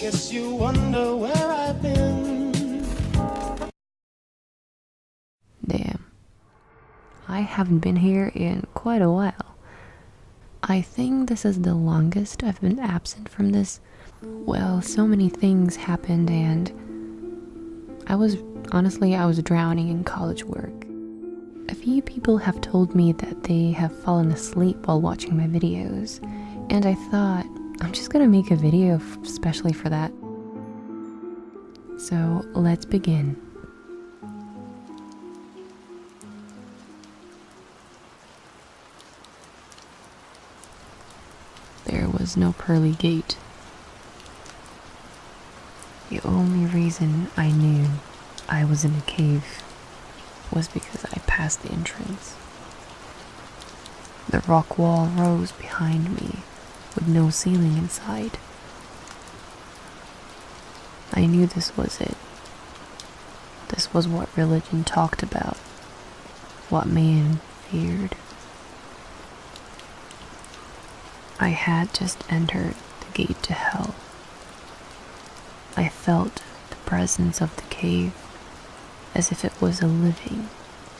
Guess you wonder where I've been. Damn, I haven't been here in quite a while. I think this is the longest I've been absent from this. Well, so many things happened and I was drowning in college work. A few people have told me that they have fallen asleep while watching my videos, and I thought, I'm just gonna make a video especially for that. So let's begin. There was no pearly gate. The only reason I knew I was in a cave was because I passed the entrance. The rock wall rose behind me with no ceiling inside. I knew this was it. This was what religion talked about, what man feared. I had just entered the gate to hell. I felt the presence of the cave as if it was a living,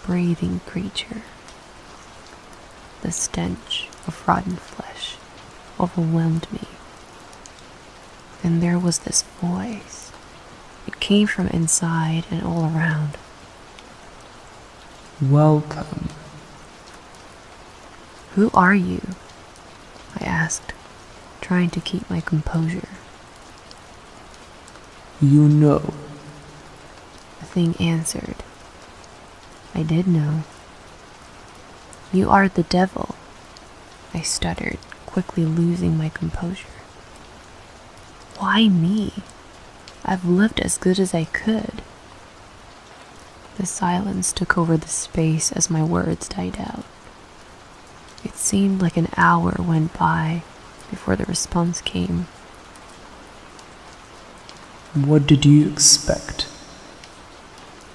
breathing creature. The stench of rotten flesh overwhelmed me. Then there was this voice. It came from inside and all around. Welcome. Who are you? I asked, trying to keep my composure. You know. The thing answered. I did know. You are the devil, I stuttered, quickly losing my composure. Why me? I've lived as good as I could. The silence took over the space as my words died out. It seemed like an hour went by before the response came. What did you expect?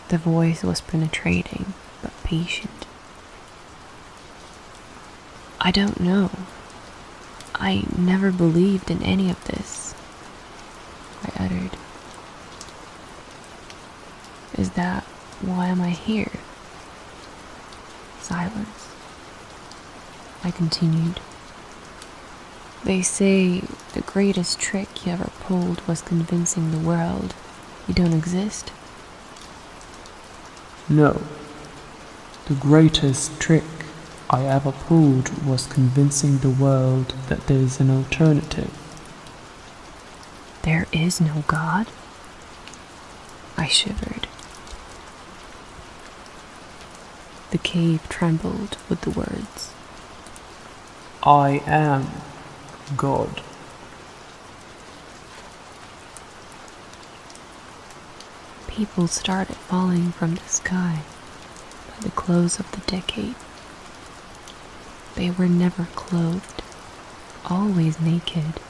The voice was penetrating, but patient. I don't know. I never believed in any of this, I uttered. Is that why am I here? Silence. I continued. They say the greatest trick you ever pulled was convincing the world you don't exist. No. The greatest trick I ever pulled was convincing the world that there is an alternative. There is no God? I shivered. The cave trembled with the words. I am God. People started falling from the sky by the close of the decade. They were never clothed, always naked,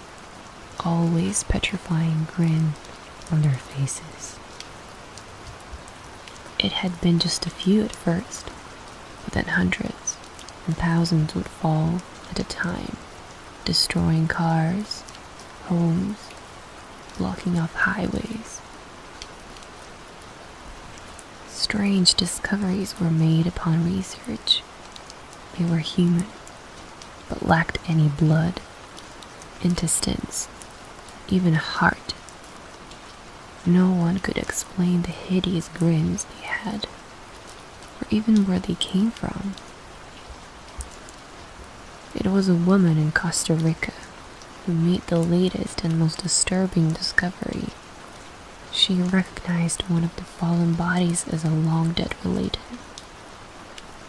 always petrifying grin on their faces. It had been just a few at first, but then hundreds and thousands would fall at a time, destroying cars, homes, blocking off highways. Strange discoveries were made upon research. They were human, but lacked any blood, intestines, even a heart. No one could explain the hideous grins they had, or even where they came from. It was a woman in Costa Rica who made the latest and most disturbing discovery. She recognized one of the fallen bodies as a long-dead relative,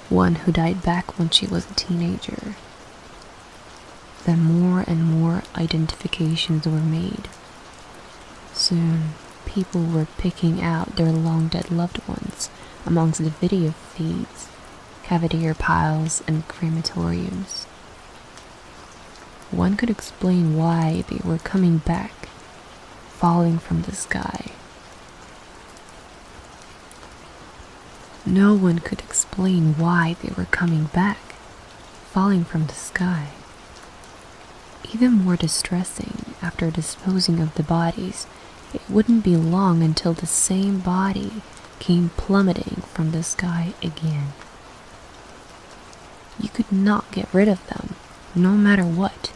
one who died back when she was a teenager. Then more and more identifications were made. Soon, people were picking out their long-dead loved ones amongst the video feeds, cavalier piles, and crematoriums. One could explain why they were coming back, falling from the sky. No one could explain why they were coming back, falling from the sky. Even more distressing, after disposing of the bodies, it wouldn't be long until the same body came plummeting from the sky again. You could not get rid of them, no matter what.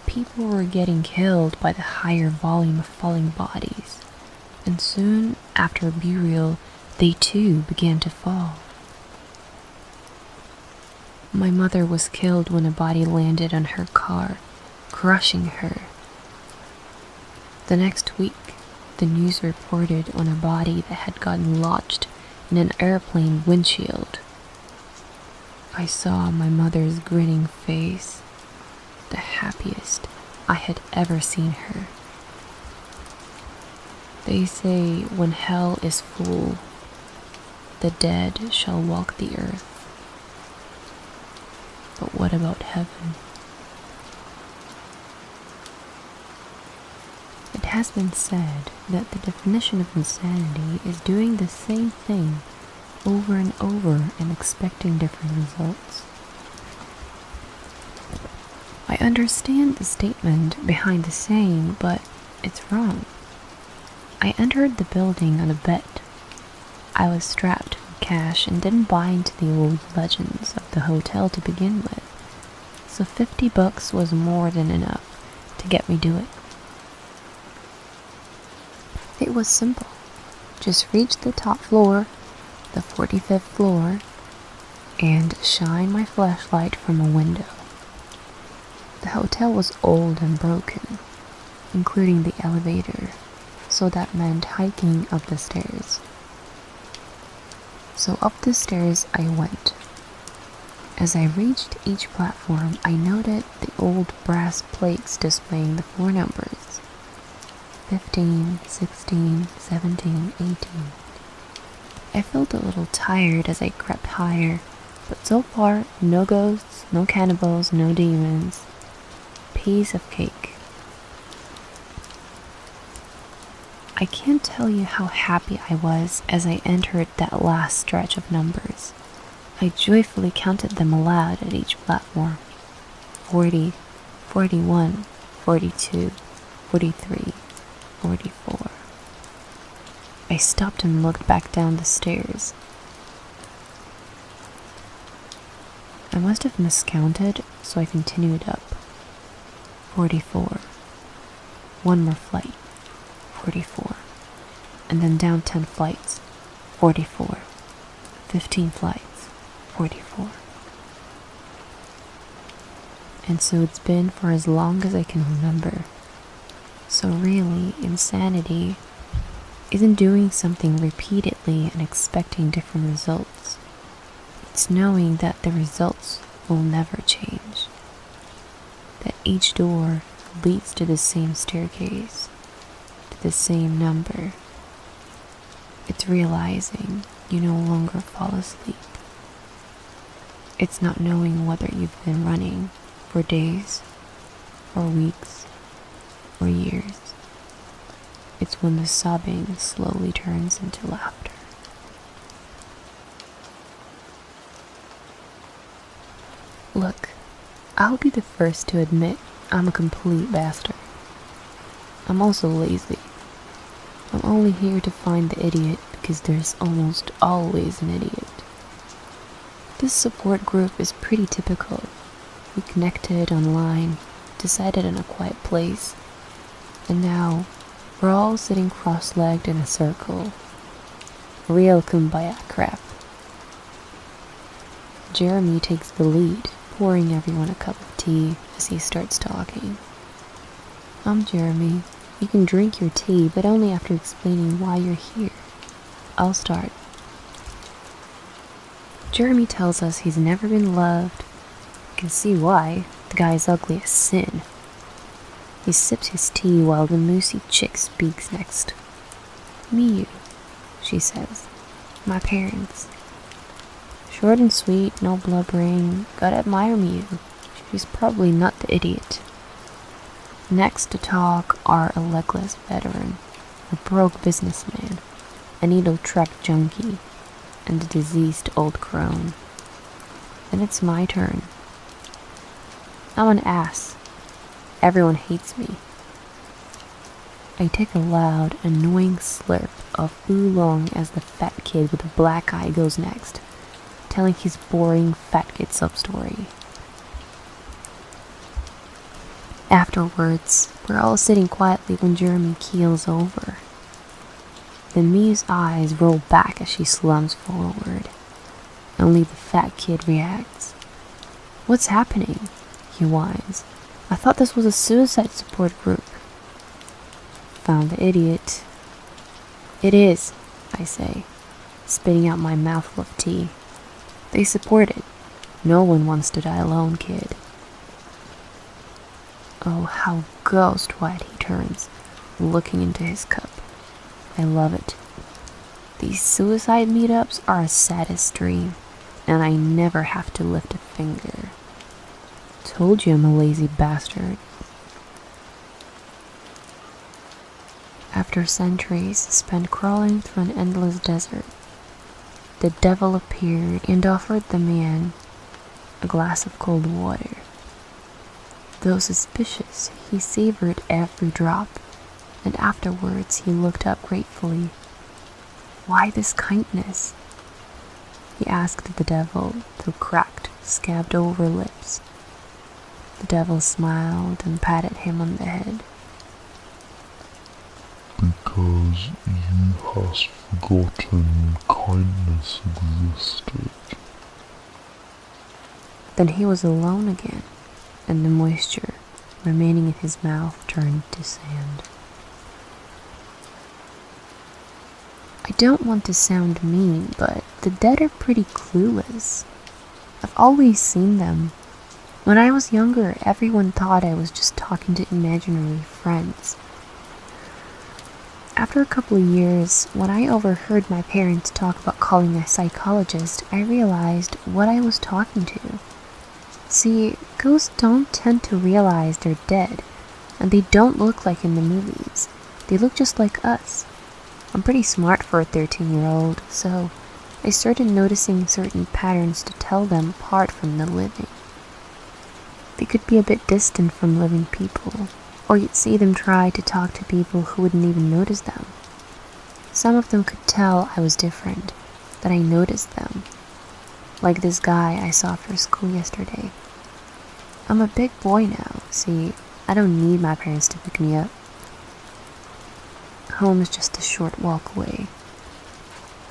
People were getting killed by the higher volume of falling bodies, and soon after burial, they too began to fall. My mother was killed when a body landed on her car, crushing her. The next week, the news reported on a body that had gotten lodged in an airplane windshield. I saw my mother's grinning face, the happiest I had ever seen her. They say when hell is full, the dead shall walk the earth. But what about heaven? It has been said that the definition of insanity is doing the same thing over and over and expecting different results. I understand the statement behind the saying, but it's wrong. I entered the building on a bet. I was strapped for cash and didn't buy into the old legends of the hotel to begin with, so $50 was more than enough to get me to it. It was simple. Just reach the top floor, the 45th floor, and shine my flashlight from a window. The hotel was old and broken, including the elevator, so that meant hiking up the stairs. So up the stairs I went. As I reached each platform, I noted the old brass plates displaying the floor numbers: 15, 16, 17, 18. I felt a little tired as I crept higher, but so far, no ghosts, no cannibals, no demons. Piece of cake. I can't tell you how happy I was as I entered that last stretch of numbers. I joyfully counted them aloud at each platform. 40, 41, 42, 43, 44. I stopped and looked back down the stairs. I must have miscounted, so I continued up. 44. One more flight. 44. And then down 10 flights. 44. 15 flights. 44. And so it's been for as long as I can remember. So really, insanity isn't doing something repeatedly and expecting different results. It's knowing that the results will never change. That each door leads to the same staircase, to the same number. It's realizing you no longer fall asleep. It's not knowing whether you've been running for days, or weeks, or years. It's when the sobbing slowly turns into laughter. Look, I'll be the first to admit I'm a complete bastard. I'm also lazy. I'm only here to find the idiot because there's almost always an idiot. This support group is pretty typical. We connected online, decided on a quiet place, and now we're all sitting cross-legged in a circle. Real kumbaya crap. Jeremy takes the lead, pouring everyone a cup of tea as he starts talking. I'm Jeremy. You can drink your tea, but only after explaining why you're here. I'll start. Jeremy tells us he's never been loved. You can see why. The guy's ugly as sin. He sips his tea while the moosey chick speaks next. Me, she says. My parents. Short and sweet, no blubbering. Gotta admire me. She's probably not the idiot. Next to talk are a legless veteran, a broke businessman, a needle track junkie, and a diseased old crone. Then it's my turn. I'm an ass. Everyone hates me. I take a loud, annoying slurp of oolong as the fat kid with the black eye goes next, telling his boring fat kid sub-story. Afterwards, we're all sitting quietly when Jeremy keels over. Then Mia's eyes roll back as she slumps forward. Only the fat kid reacts. "What's happening?" he whines. "I thought this was a suicide support group." Found the idiot. "It is," I say, spitting out my mouthful of tea. "They support it. No one wants to die alone, kid." Oh, how ghost white he turns, looking into his cup. I love it. These suicide meetups are a saddest dream, and I never have to lift a finger. Told you I'm a lazy bastard. After centuries spent crawling through an endless desert, the devil appeared and offered the man a glass of cold water. Though suspicious, he savored every drop, and afterwards he looked up gratefully. "Why this kindness?" he asked the devil through cracked, scabbed-over lips. The devil smiled and patted him on the head. "Because you has forgotten kindness existed." Then he was alone again, and the moisture remaining in his mouth turned to sand. I don't want to sound mean, but the dead are pretty clueless. I've always seen them. When I was younger, everyone thought I was just talking to imaginary friends. After a couple of years, when I overheard my parents talk about calling a psychologist, I realized what I was talking to. See, ghosts don't tend to realize they're dead, and they don't look like in the movies. They look just like us. I'm pretty smart for a 13-year-old, so I started noticing certain patterns to tell them apart from the living. They could be a bit distant from living people, or you'd see them try to talk to people who wouldn't even notice them. Some of them could tell I was different, that I noticed them. Like this guy I saw after school yesterday. I'm a big boy now, see, I don't need my parents to pick me up. Home is just a short walk away.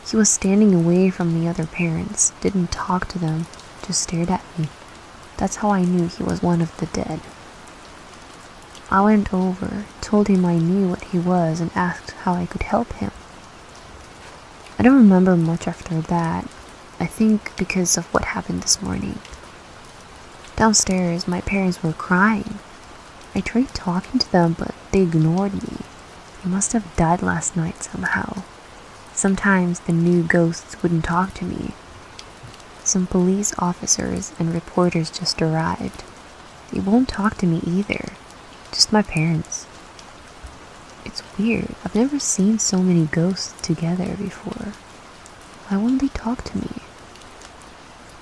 He was standing away from the other parents, didn't talk to them, just stared at me. That's how I knew he was one of the dead. I went over, told him I knew what he was, and asked how I could help him. I don't remember much after that. I think because of what happened this morning. Downstairs, my parents were crying. I tried talking to them, but they ignored me. They must have died last night somehow. Sometimes the new ghosts wouldn't talk to me. Some police officers and reporters just arrived. They won't talk to me either. Just my parents. It's weird. I've never seen so many ghosts together before. Why won't they talk to me?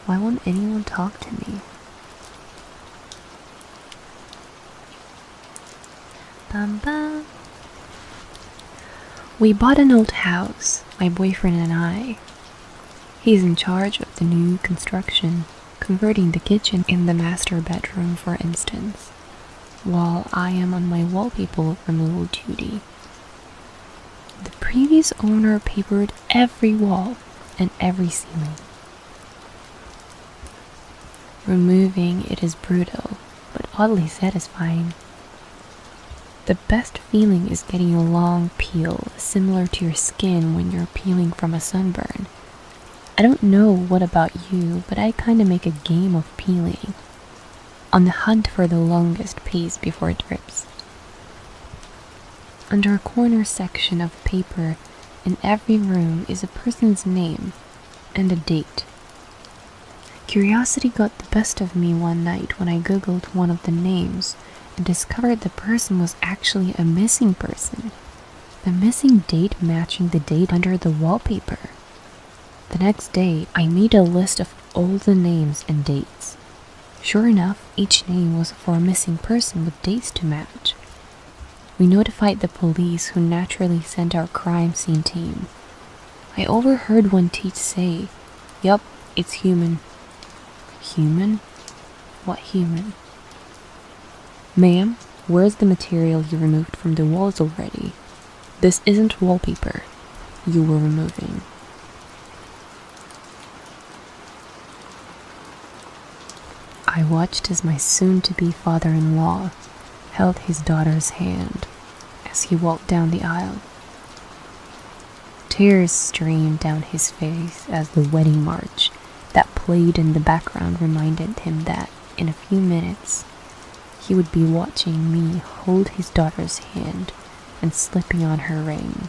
Why won't anyone talk to me? Bum bum. We bought an old house, my boyfriend and I. He's in charge of the new construction, converting the kitchen in the master bedroom, for instance, while I am on my wallpaper removal duty. The previous owner papered every wall and every ceiling. Removing it is brutal, but oddly satisfying. The best feeling is getting a long peel, similar to your skin when you're peeling from a sunburn. I don't know what about you, but I kinda make a game of peeling, on the hunt for the longest piece before it rips. Under a corner section of paper in every room is a person's name and a date. Curiosity got the best of me one night when I googled one of the names and discovered the person was actually a missing person. The missing date matching the date under the wallpaper. The next day, I made a list of all the names and dates. Sure enough, each name was for a missing person with dates to match. We notified the police, who naturally sent our crime scene team. I overheard one teach say, "Yup, it's human." Human? What human? "Ma'am, where's the material you removed from the walls already? This isn't wallpaper you were removing." I watched as my soon-to-be father-in-law held his daughter's hand as he walked down the aisle. Tears streamed down his face as the wedding march that played in the background reminded him that in a few minutes he would be watching me hold his daughter's hand and slipping on her ring.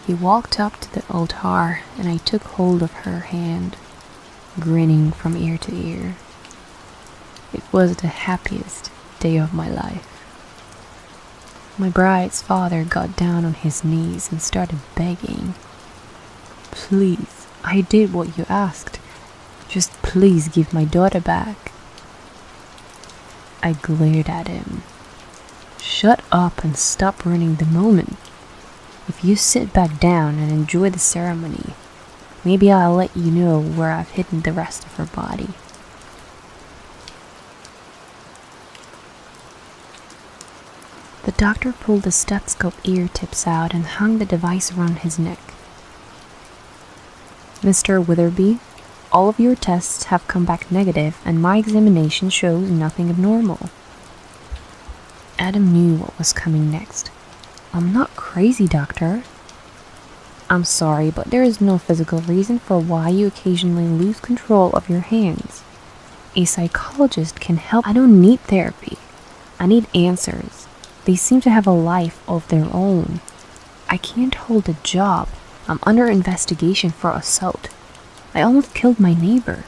He walked up to the altar and I took hold of her hand, grinning from ear to ear. It was the happiest day of my life. My bride's father got down on his knees and started begging. "Please, I did what you asked. Just please give my daughter back." I glared at him. "Shut up and stop ruining the moment. If you sit back down and enjoy the ceremony, maybe I'll let you know where I've hidden the rest of her body." The doctor pulled the stethoscope ear tips out and hung the device around his neck. "Mr. Witherby, all of your tests have come back negative and my examination shows nothing abnormal." Adam knew what was coming next. "I'm not crazy, doctor." "I'm sorry, but there is no physical reason for why you occasionally lose control of your hands. A psychologist can help." "I don't need therapy. I need answers. They seem to have a life of their own. I can't hold a job. I'm under investigation for assault. I almost killed my neighbor.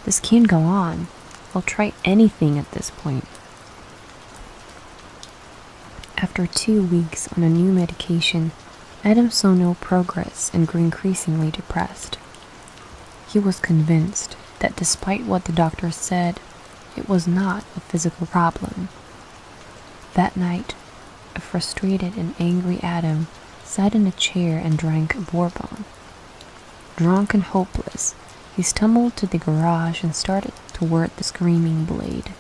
This can't go on. I'll try anything at this point." After 2 weeks on a new medication, Adam saw no progress and grew increasingly depressed. He was convinced that despite what the doctor said, it was not a physical problem. That night, a frustrated and angry Adam sat in a chair and drank bourbon. Drunk and hopeless, he stumbled to the garage and started toward the screaming blade.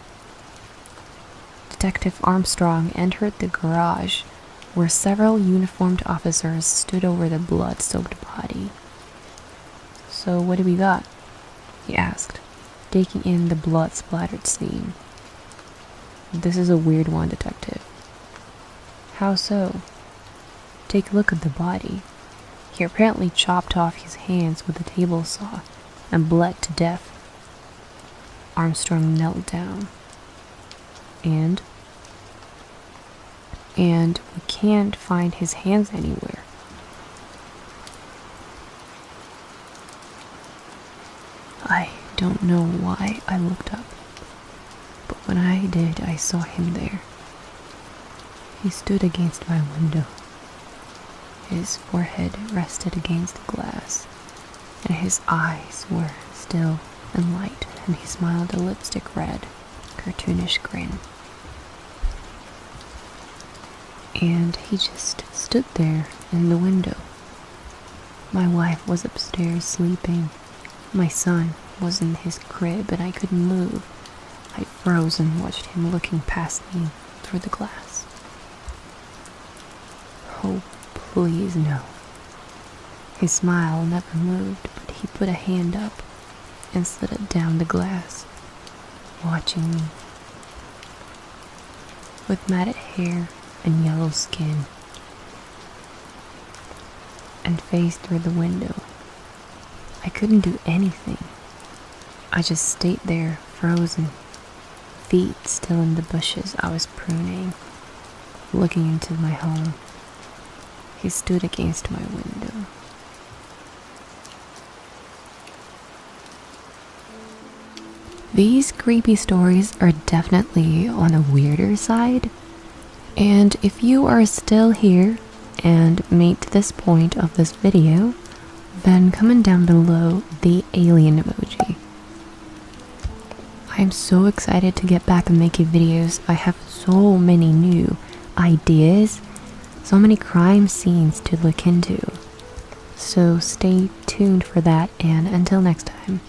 Detective Armstrong entered the garage, where several uniformed officers stood over the blood-soaked body. "So what do we got?" he asked, taking in the blood-splattered scene. "This is a weird one, Detective." "How so?" "Take a look at the body. He apparently chopped off his hands with a table saw and bled to death." Armstrong knelt down. And we can't find his hands anywhere." I don't know why I looked up, but when I did, I saw him there. He stood against my window. His forehead rested against the glass, and his eyes were still and light, and he smiled a lipstick red, cartoonish grin. And he just stood there in the window. My wife was upstairs sleeping. My son was in his crib and I couldn't move. I froze and watched him looking past me through the glass. "Oh, please no." His smile never moved, but he put a hand up and slid it down the glass, watching me. With matted hair and yellow skin, and faced through the window, I couldn't do anything. I just stayed there, frozen, feet still in the bushes I was pruning, looking into my home. He stood against my window. These creepy stories are definitely on a weirder side, and if you are still here and made to this point of this video, then comment down below the alien emoji. I I'm so excited to get back and making videos. I have so many new ideas, so many crime scenes to look into. So stay tuned for that, and until next time.